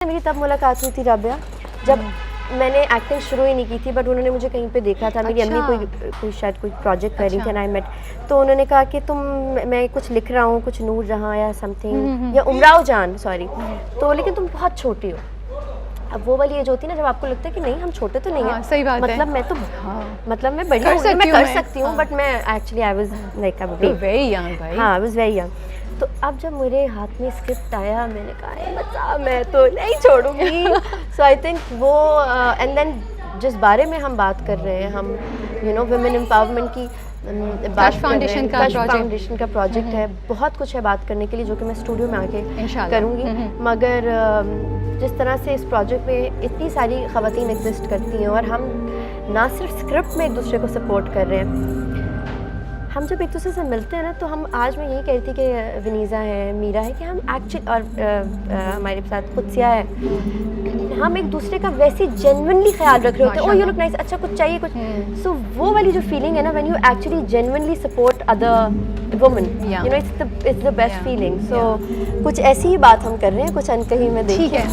मेरी तब मुलाकात हुई थी राबिया जब मैंने एक्टिंग शुरू ही नहीं की थी, बट उन्होंने मुझे कहीं पे देखा था। मेरी अम्मी कोई शायद कोई प्रोजेक्ट कर रही थी एंड आई मेट, तो उन्होंने कहा कि मैं कुछ लिख रहा हूँ, कुछ नूर जहाँ या समथिंग या उमराव जान सॉरी, तो लेकिन तुम बहुत छोटी हो। अब वो वाली एज होती है ना जब आपको लगता है कि नहीं हम छोटे तो नहीं हैं। सही बात मतलब है। मैं तो मतलब मैं बड़ी हूँ, मैं कर सकती हूँ, बट मैं actually I was like very young भाई। हाँ, आई वाज वेरी यंग। तो अब जब मेरे हाथ में स्क्रिप्ट आया मैंने कहा बच्चा मैं तो नहीं छोड़ूंगी। सो आई थिंक वो एंड देन जिस बारे में हम बात कर रहे हैं, हम वुमेन एम्पावरमेंट की बात कर रहे हैं, कश फाउंडेशन का प्रोजेक्ट है, बहुत कुछ है बात करने के लिए जो कि मैं स्टूडियो में आके करूँगी। मगर जिस तरह से इस प्रोजेक्ट में इतनी सारी ख़वातीन एग्जिस्ट करती हैं और हम ना सिर्फ स्क्रिप्ट में एक दूसरे को सपोर्ट कर रहे हैं, हम जब एक दूसरे से मिलते हैं ना, तो हम आज मैं यही कह रही थी कि विनीज़ा है, मीरा है, कि हम एक्चुअली और हमारे साथ कुत्सिया है, हम एक दूसरे का वैसे जेन्युइनली ख्याल रख रहे होते हैं। ओ यू लुक नाइस, अच्छा कुछ चाहिए कुछ। सो वो वाली जो फीलिंग है ना, when you actually genuinely support other woman, it's the best feeling. So कुछ ऐसी ही बात हम कर रहे हैं, कुछ अनकही में देखिए।